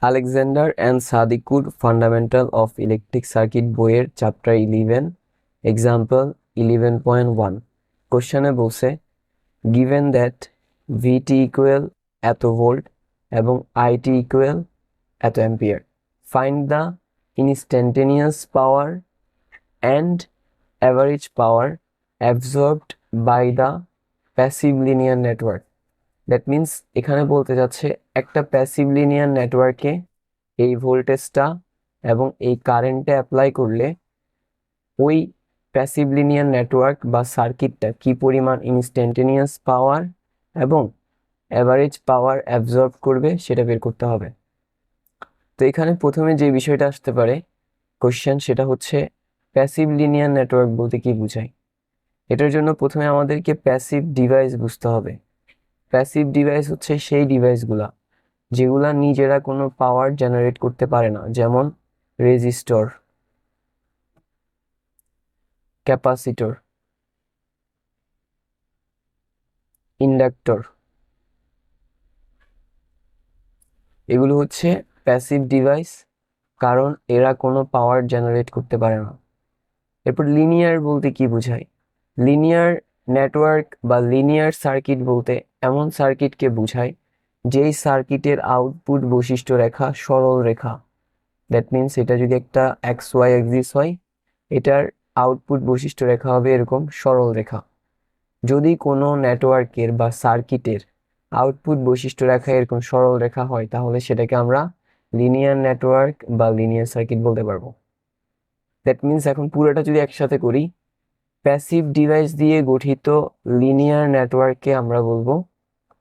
Alexander and সাদিকুর fundamental of electric circuit বইয়ের chapter 11 example 11.1 কোশ্চেনে বলছে গিভেন দ্যাট ভিটি ইকুয়াল এত ভোল্ট এবং আইটি ইকুয়াল এত ampere, find the instantaneous power and average power absorbed by the passive linear network. That means এখানে বলতে যাচ্ছে একটা প্যাসিভ লিনিয়ার নেটওয়ার্কে এই ভোল্টেজটা এবং এই কারেন্টে অ্যাপ্লাই করলে ওই প্যাসিভ লিনিয়ার নেটওয়ার্ক বা সার্কিটটা কি পরিমাণ ইনস্ট্যান্টেনিয়াস পাওয়ার এবং অ্যাভারেজ পাওয়ার অ্যাবজর্ব করবে সেটা বের করতে হবে। তো এখানে প্রথমে যে বিষয়টা আসতে পারে কোশ্চেন, সেটা হচ্ছে প্যাসিভ লিনিয়ার নেটওয়ার্ক বলতে কি বোঝায়। এটার জন্য প্রথমে আমাদেরকে প্যাসিভ ডিভাইস বুঝতে হবে। প্যাসিভ ডিভাইস হচ্ছে সেই ডিভাইসগুলা যেগুলা নিজেরা কোনো পাওয়ার জেনারেট করতে পারে না, যেমন রেজিস্টর, ক্যাপাসিটর, ইন্ডাক্টর। এগুলো হচ্ছে প্যাসিভ ডিভাইস, কারণ এরা কোনো পাওয়ার জেনারেট করতে পারে না। এরপর লিনিয়ার বলতে কি বোঝায়? লিনিয়ার নেটওয়ার্ক বা লিনিয়ার সার্কিট বলতে এমন সার্কিটকে বোঝায় যেই সার্কিটের আউটপুট বৈশিষ্ট্য রেখা সরল রেখা। দ্যাট মিনস এটা যদি একটা এক্স ওয়াই এক্সিস হয়, এটার আউটপুট বৈশিষ্ট্য রেখা হবে এরকম সরল রেখা। যদি কোনো নেটওয়ার্কের বা সার্কিটের আউটপুট বৈশিষ্ট্য রেখা এরকম সরল রেখা হয়, তাহলে সেটাকে আমরা লিনিয়ার নেটওয়ার্ক বা লিনিয়ার সার্কিট বলতে পারবো। দ্যাট মিনস এখন পুরোটা যদি একসাথে করি, প্যাসিভ ডিভাইস দিয়ে গঠিত লিনিয়ার নেটওয়ার্ককে আমরা বলবো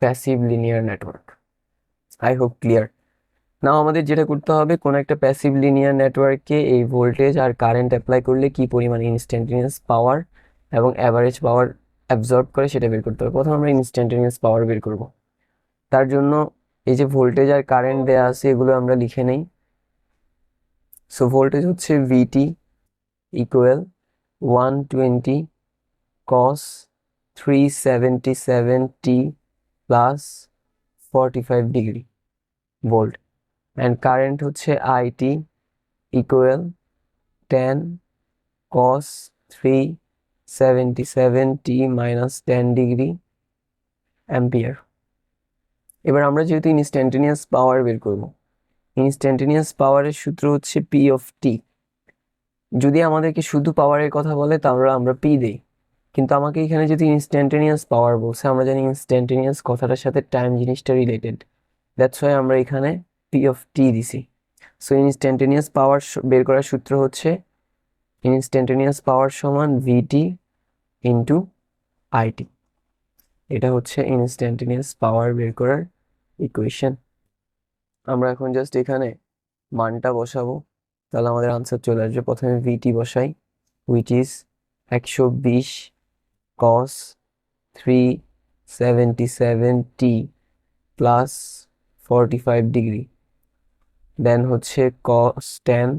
passive linear network. I hope clear. Now আমাদের যেটা করতে হবে, কোনো একটা প্যাসিভ লিনিয়ার নেটওয়ার্ককে এই ভোল্টেজ আর কারেন্ট অ্যাপ্লাই করলে কি পরিমাণ ইনস্ট্যান্টেনিয়াস পাওয়ার এবং অ্যাভারেজ পাওয়ার অ্যাবজর্ব করে সেটা বের করতে হবে। প্রথমে আমরা ইনস্ট্যান্টেনিয়াস পাওয়ার বের করব। তার জন্য এই যে ভোল্টেজ আর কারেন্ট দেওয়া আছে এগুলো আমরা লিখে নেই। সো ভোল্টেজ হচ্ছে VT equal 120 cos 377t plus 45 degree volt, and current হচ্ছে IT equal 10 cos 377t minus 10 degree ampere. এবার আমরা যেহেতু ইনস্ট্যান্টেনিয়াস পাওয়ার বের করব, ইনস্ট্যান্টেনিয়াস পাওয়ারের সূত্র হচ্ছে পি অফ টি। যদি আমাদেরকে শুধু পাওয়ারের কথা বলে তাহলে আমরা পি দেই, কিন্তু আমাকে এখানে যদি ইনস্ট্যান্টেনিয়াস পাওয়ার বলছে, আমরা জানি ইনস্ট্যান্টেনিয়াস কথাটার সাথে টাইম জিনিসটা রিলেটেড, দ্যাটস ওয়াই আমরা এখানে পি অফ টি দিছি। সো ইনস্ট্যান্টেনিয়াস পাওয়ার বের করার সূত্র হচ্ছে ইনস্ট্যান্টেনিয়াস পাওয়ার সমান ভিটি ইন্টু আইটি। এটা হচ্ছে ইনস্ট্যান্টেনিয়াস পাওয়ার বের করার ইকুয়েশন। আমরা এখন জাস্ট এখানে মানটা বসাবো, তাহলে আমাদের আনসার চলে আসবে। প্রথমে ভিটি বসাই, which is 120 cos 377t plus 45 degree, then হচ্ছে cos 10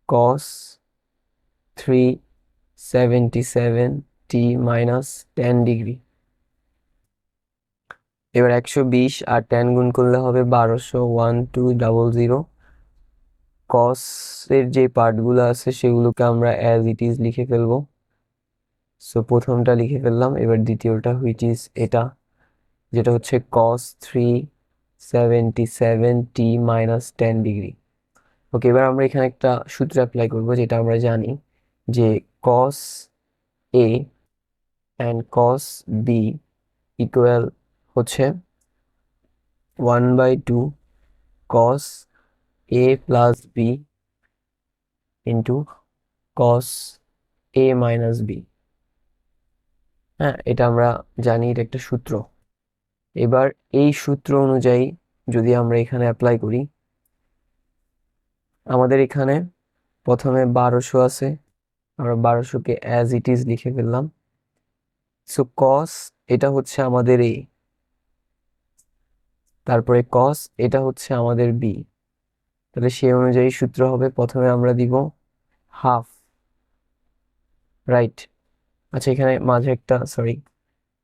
cos 377t minus 10 degree. এবার 120 আর 10 গুণ করলে হবে 1200, 1200। cos এর যে পার্টগুলো আছে সেগুলোকে আমরা অ্যাজ ইট ইজ লিখে ফেলবো। সো প্রথমটা লিখে ফেললাম, এবার দ্বিতীয়টা হুইচ ইজ এটা, যেটা হচ্ছে cos 377t মাইনাস 10 ডিগ্রি। ওকে, এবার আমরা এখানে একটা সূত্র অ্যাপ্লাই করব, যেটা আমরা জানি যে cos a and cos b equal হচ্ছে 1/2 cos a plus b into cos a minus b। হ্যাঁ, এটা আমরা জানি, এটা একটা সূত্র। এবার এই সূত্র অনুযায়ী যদি আমরা এখানে অ্যাপ্লাই করি, আমাদের এখানে প্রথমে 1200 আছে, আমরা 1200কে অ্যাজ ইট ইজ লিখে ফেললাম। সো cos এটা হচ্ছে আমাদের a, তারপরে cos এটা হচ্ছে আমাদের b, তাহলে সেই অনুযায়ী সূত্র হবে প্রথমে আমরা দিব হাফ, রাইট। আচ্ছা, এখানে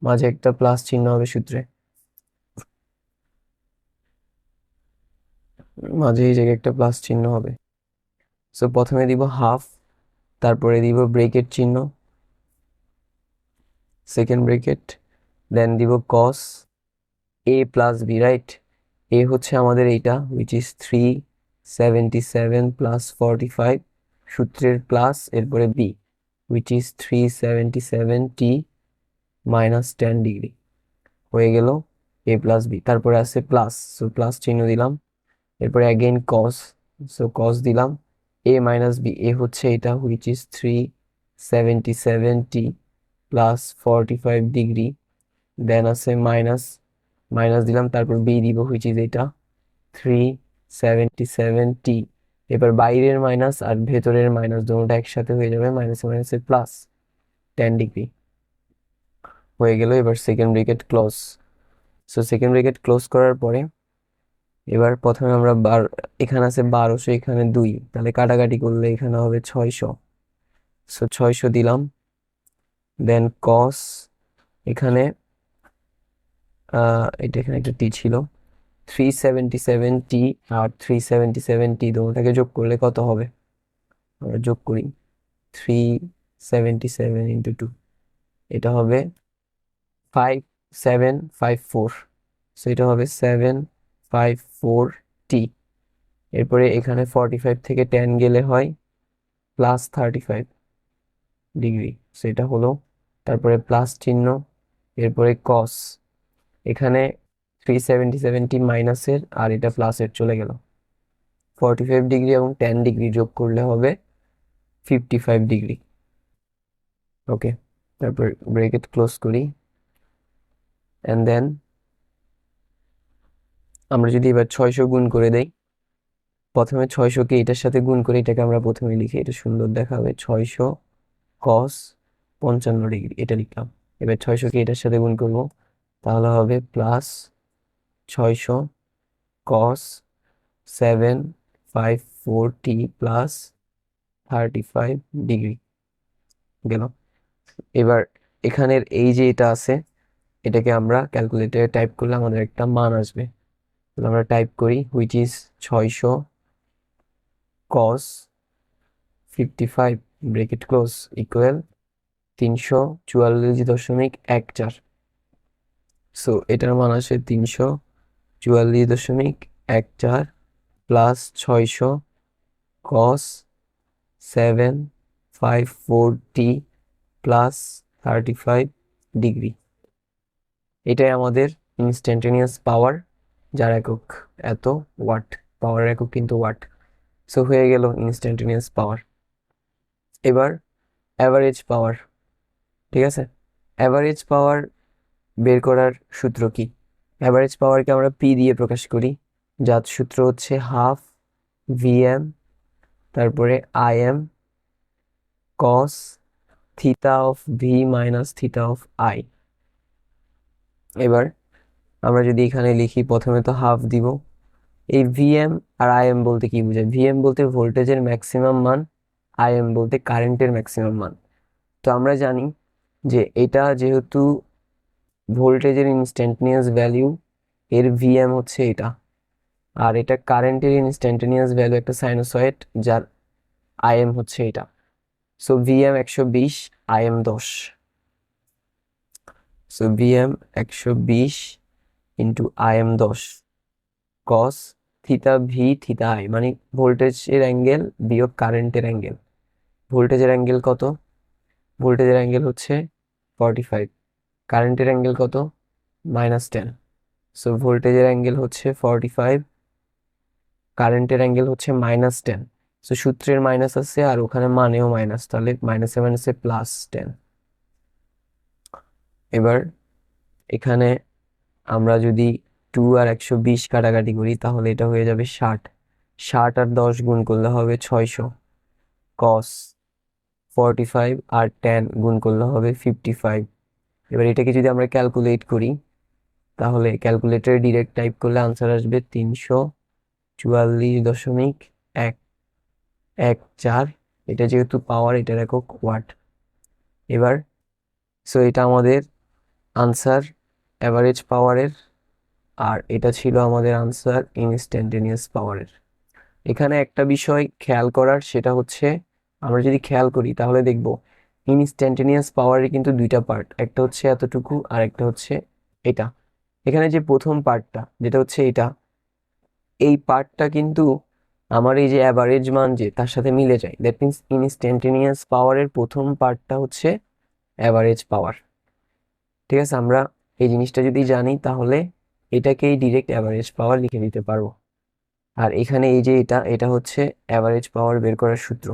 মাঝে একটা প্লাস চিহ্ন হবে সূত্রে। মাঝে এই জায়গায় একটা প্লাস চিহ্ন হবে। সো প্রথমে দিব হাফ, তারপরে দিব ব্রেকেট চিহ্ন, সেকেন্ড ব্রেকেট, দেন দিব কস এ প্লাস বি, রাইট? এ হচ্ছে আমাদের এইটা, উইচ ইজ 377 প্লাস 45, সূত্রের প্লাস, এরপরে B which is 377t minus 10 degree, হয়ে গেল এ প্লাস বি। তারপরে আছে প্লাস, সো প্লাস চিহ্ন দিলাম, এরপরে অ্যাগেন কস, সো কস দিলাম, এ মাইনাস বি, এ হচ্ছে এটা which is 377t plus 45 degree, then আছে মাইনাস, মাইনাস দিলাম, তারপর বি দিব হুইচ ইজ এটা 377t। এবার বাইরের মাইনাস আর ভেতরের মাইনাস দুটোটা একসাথে হয়ে যাবে, মাইনাসে মাইনাসে প্লাস 10 ডিগ্রি, হয়ে গেল। এবার second bracket close. So second bracket close করার পরে এবার প্রথমে আমরা এখানে আছে 1200, এখানে 2, তাহলে কাটাকাটি করলে এখানে হবে 600, সো 600 দিলাম, দেন কস এখানে এটা এখানে একটা টি ছিল, 377t আর 377t দুটোটাকে যোগ করলে কত হবে? আমরা যোগ করি, 377 ইন্টু 2, এটা হবে 5754, সো এটা হবে 754t। এরপরে এখানে 45 থেকে 10 গেলে হয় প্লাস 35 ডিগ্রি, সেটা হলো, তারপরে প্লাস চিহ্ন, এরপরে কস, এখানে 377t মাইনাসের আর এটা প্লাসের চলে গেল, 45 ডিগ্রি এবং 10 ডিগ্রি যোগ করলে হবে 55 ডিগ্রি। ওকে, তারপর ব্রেকেট ক্লোজ করি, অ্যান্ড দেন আমরা যদি এবার 600 গুণ করে দেই, প্রথমে 600কে এটার সাথে গুণ করে এটাকে আমরা প্রথমে লিখি, এটা সুন্দর দেখাবে, 600 কস 55 ডিগ্রি, এটা লিখলাম। এবার 600কে এটার সাথে গুণ করব, তাহলে হবে প্লাস 600 কস 754t প্লাস 35 ডিগ্রি গেল। এবার এখানের এই যে এটা আছে, এটাকে আমরা ক্যালকুলেটরে টাইপ করলে আমাদের একটা মান আসবে, তাহলে আমরা টাইপ করি which is 600 cos 55 bracket close equal 344.14। So এটার মান আসে 344.14 প্লাস 600 কস 754t প্লাস 35 ডিগ্রি। এটাই আমাদের ইনস্ট্যান্টেনিয়াস পাওয়ার, যার একক এত ওয়াট, পাওয়ার একক কিন্তু ওয়াট। সো হয়ে গেল ইনস্ট্যান্টেনিয়াস পাওয়ার। এবার অ্যাভারেজ পাওয়ার, ঠিক আছে? অ্যাভারেজ পাওয়ার বের করার সূত্র কি? অ্যাভারেজ পাওয়ারকে আমরা পি দিয়ে প্রকাশ করি, যার সূত্র হচ্ছে হাফ ভিএম, তারপরে IM cos theta of V minus theta of I. এবার আমরা যদি এখানে লিখি, প্রথমে তো হাফ দিব, এই ভিএম আর আইএম বলতে কি বোঝায়? ভিএম বলতে ভোল্টেজের ম্যাক্সিমাম মান, আইএম বলতে কারেন্টের ম্যাক্সিমাম মান। তো আমরা জানি যে এটা যেহেতু ভোল্টেজের ইনস্ট্যান্টেনিয়াস ভ্যালু, এর ভিএম হচ্ছে এটা, আর এটা কারেন্টের ইনস্ট্যান্টেনিয়াস ভ্যালু একটা সাইনোসয়েড, যার আইএম হচ্ছে এটা। So VM 120, IM 10, so VM 120 into IM 10 cos theta V theta I, মানে ভোল্টেজের অ্যাঙ্গেল বিয়োগ কারেন্টের অ্যাঙ্গেল। ভোল্টেজের অ্যাঙ্গেল কত? ভোল্টেজের অ্যাঙ্গেল হচ্ছে 45, কারেন্টের অ্যাঙ্গেল কত? -10। সো ভোল্টেজের অ্যাঙ্গেল হচ্ছে 45, কারেন্টের অ্যাঙ্গেল হচ্ছে -10। সো সূত্রের মাইনাস আছে আর ওখানে মানেও মাইনাস, তাহলে মাইনাসে মাইনাসে +10। এবার এখানে আমরা যদি 2 আর 120 কাটাকাটি করি, তাহলে এটা হয়ে যাবে 60, 60 আর 10 গুণ করলে হবে 600 কস 45 আর 10 গুণ করলে হবে 55। এবার এটাকে যদি আমরা ক্যালকুলেট করি, তাহলে ক্যালকুলেটরে ডিরেক্ট টাইপ করলে আনসার আসবে 344.114। এটা যেহেতু পাওয়ার, এটার একক ওয়াট। এবার সো এটা আমাদের আনসার অ্যাভারেজ পাওয়ারের আর এটা ছিল আমাদের আনসার ইনস্ট্যান্টেনিয়াস পাওয়ারের। এখানে একটা বিষয় খেয়াল করার, সেটা হচ্ছে আমরা যদি খেয়াল করি তাহলে দেখব ইনস্ট্যান্টেনিয়াস পাওয়ারের কিন্তু দুইটা পার্ট, একটা হচ্ছে এতটুকু আর একটা হচ্ছে এটা। এখানে যে প্রথম পার্টটা যেটা হচ্ছে এটা, এই পার্টটা কিন্তু আমার এই যে অ্যাভারেজ মান যে তার সাথে মিলে যায়। দ্যাট মিনস ইনস্ট্যান্টেনিয়াস পাওয়ারের প্রথম পার্টটা হচ্ছে অ্যাভারেজ পাওয়ার। ঠিক আছে, আমরা এই জিনিসটা যদি জানি তাহলে এটাকেই ডিরেক্ট অ্যাভারেজ পাওয়ার লিখে দিতে পারবো। আর এখানে এই যে এটা, এটা হচ্ছে অ্যাভারেজ পাওয়ার বের করার সূত্র,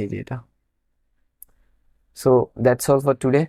এই যে এটা। So that's all for today.